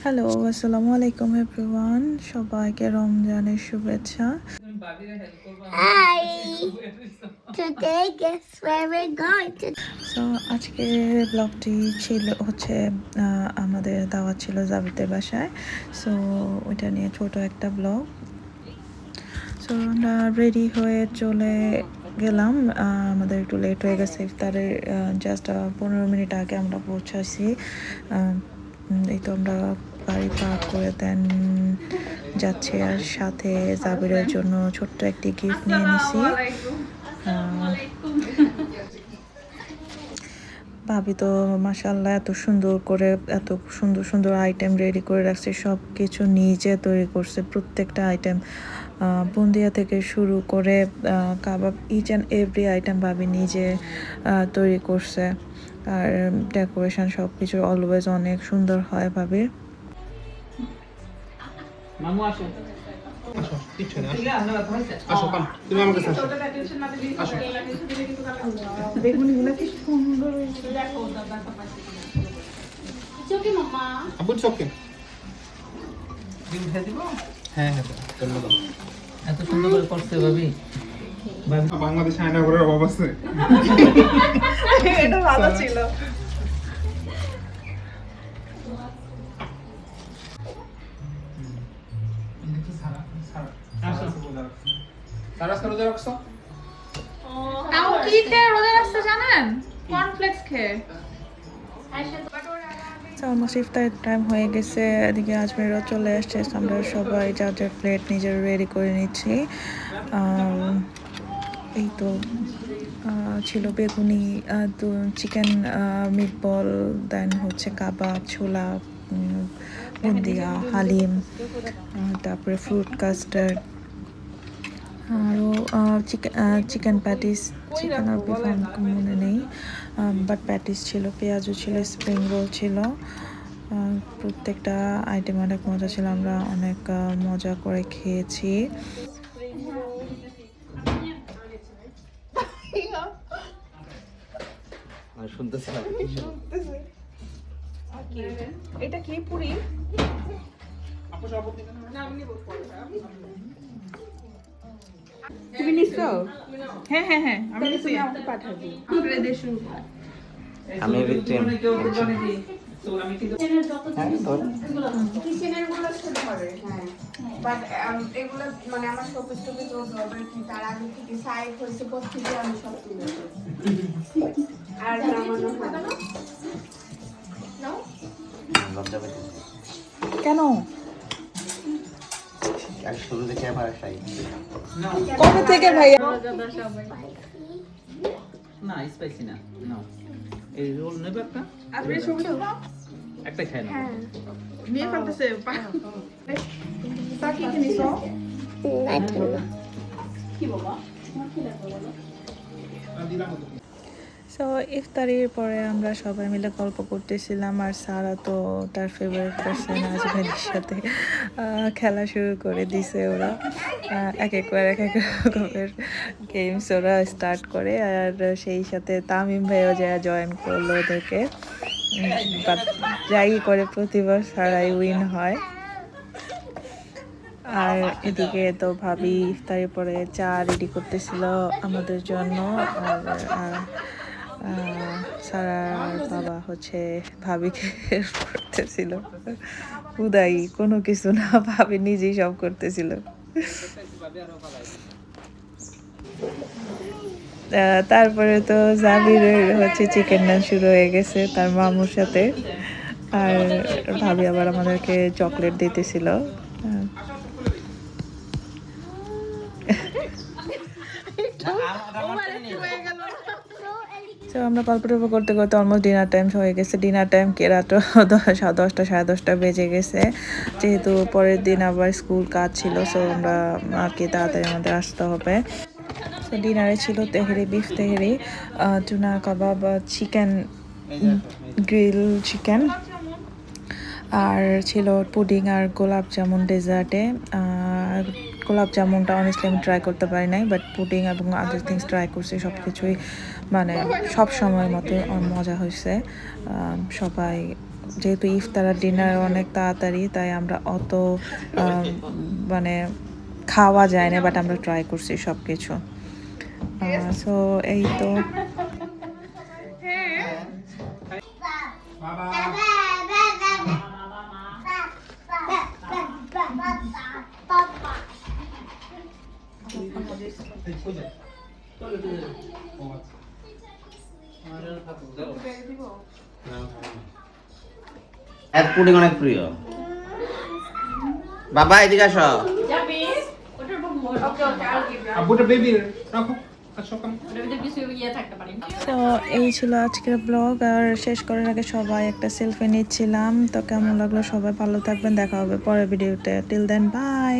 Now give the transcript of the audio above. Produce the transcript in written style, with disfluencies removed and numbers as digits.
Hello, আসসালামু আলাইকুম everyone. সবাইকে রমজানের শুভেচ্ছা। Hi. Today, guess where we're going to? So আজকে ব্লগটি ছিল হচ্ছে আমাদের দাওয়াত ছিল জাবিতের বাসায়। সো ওইটা নিয়ে ছোট একটা ব্লগ। সো আমরা রেডি হয়ে চলে গেলাম। আমাদের একটু লেট হয়ে গেছে ইফতারের জাস্ট 15 মিনিট আগে আমরা পৌঁছাছি। এই তো আমরা গাড়ি পার্ক করে দেন যাচ্ছি, আর সাথে জাবিরের জন্য ছোট্ট একটি গিফট নিয়ে নিছি। ভাবি তো মাশাআল্লাহ এত সুন্দর করে এত সুন্দর সুন্দর আইটেম রেডি করে রাখছে, সব কিছু নিজে তৈরি করছে। প্রত্যেকটা আইটেম বুন্দিয়া থেকে শুরু করে কাবাব, ইচ অ্যান্ড এভরি আইটেম ভাবি নিজে তৈরি করছে। আর ডেকোরেশন সব কিছু অলওয়েজ অনেক সুন্দর হয় ভাবির। মামু আসো আসো কিচ্ছু না আসো কাম তুমি আমার কাছে আসো বেগুনিগুলো কি সুন্দর হয়েছে। Joking, Mama. আবুল চোখে ডিম খেয়ে দিব হ্যাঁ হ্যাঁ ধন্যবাদ। এত সুন্দর করে করছে ভাবি বাংলাদেশে আয়না ঘরের অভাব আছে। এটা ভালো ছিল। সারাস করে রাখছো তাও কি খেয়ে রোজা রাখতে জানেন? কর্নফ্লেক্স খেয়ে। অলমোস্ট ইফতারের টাইম হয়ে গেছে, এদিকে আজমেরও চলে আসছে। আমরা সবাই যার যার প্লেট নিজের রেডি করে নিচ্ছি। এই তো ছিল বেগুনি, চিকেন মিটবল, দেন হচ্ছে কাবাব, ছোলা, বুন্দিয়া, হালিম, তারপরে ফ্রুট কাস্টার্ড, আরও চিকেন প্যাটিস, চিকেন আর বিফ মনে নেই, বাট প্যাটিস ছিল, পেঁয়াজও ছিল, স্প্রিং রোল ছিল। প্রত্যেকটা আইটেম অনেক মজা ছিল, আমরা অনেক মজা করে খেয়েছি। শুনতেছি এটা কি পুরি? আপু সভাপতি তুমি নিছো? হ্যাঁ হ্যাঁ হ্যাঁ, আমি নিছি। আমাকে পাঠাবি। করে দে শুরু কর। আমি ভিক্টিম আমি কিন্তু কিচেনের গুলো শুরু করে, হ্যাঁ, বাট এগুলো মানে আমার শপিস টপিস ও ধরবে কি তার আগে থেকে সাইড হয়েছে প্রত্যেকে আমি সব তুলে দিয়েছি। আর নামানো হয় না। লজ্জা পেতে কেন? আর শুরু থেকে আবার আসাই কবে থেকে ভাইয়া? না স্পাইসি না নাও এই রোল নেবে একটা আপনি ছবি তো একটা খাই না নিয়ে ফেলতেছে। তা কি কি নিছো? সো ইফতারির পরে আমরা সবাই মিলে গল্প করতেছিলাম, আর সারা তো তার ফেভারিট পার্সন আজমের সাথে খেলা শুরু করে দিছে। ওরা এক একবার এক এক রকমের গেমস ওরা স্টার্ট করে, আর সেই সাথে তামিম ভাইও যা জয়েন করলো ওদেরকে। বাট যাই করে প্রতিবার সারাই উইন হয়। আর এদিকে তো ভাবি ইফতারির পরে চা রেডি করতেছিল আমাদের জন্য, আর সারার বাবা হচ্ছে ভাবিকে হেল্প করতেছিল। উদাই কোনো কিছু না, ভাবি নিজেই সব করতেছিল। তারপরে তো জাবিরের হচ্ছে চিকেন রান শুরু হয়ে গেছে তার মামুর সাথে, আর ভাবি আবার আমাদেরকে চকলেট দিতেছিল। তো আমরা গল্প টল্প করতে করতে অলমোস্ট ডিনার টাইম হয়ে গেছে। ডিনার টাইম কে রাত 10টা সাড়ে 10টা বেজে গেছে, যেহেতু পরের দিন আবার স্কুল কাজ ছিল। সো আমরা আর কি তাড়াতাড়ি আমাদের আসতে হবে। সো ডিনারে ছিল তেহেরি, বিফ তেহেরি, টুনা কাবাব, চিকেন গ্রিল চিকেন, আর ছিল পুডিং আর গোলাপ জামুন ডেজার্টে। গোলাপ জামুনটা অনেস্টলি আমি ট্রাই করতে পারি নাই, বাট পুডিং এবং আদার থিংস ট্রাই করছি। সব কিছুই মানে সব সময় মতো মজা হয়েছে। সবাই যেহেতু ইফতার আর ডিনার অনেক তাড়াতাড়ি, তাই আমরা অত মানে খাওয়া যায় না, বাট আমরা ট্রাই করছি সব কিছু। সো এই তো এর পুডিং অনেক প্রিয়। বাবা এদিকে আসো। আব্বুটা বেবি রাখো। আসো কাম। তো এই ছিল আজকের ব্লগ। আর শেষ করার আগে সবাই একটা সেলফি নিচ্ছিলাম। তো কেমন লাগলো সবাই ভালো থাকবেন, দেখা হবে পরের ভিডিওতে। Till then by.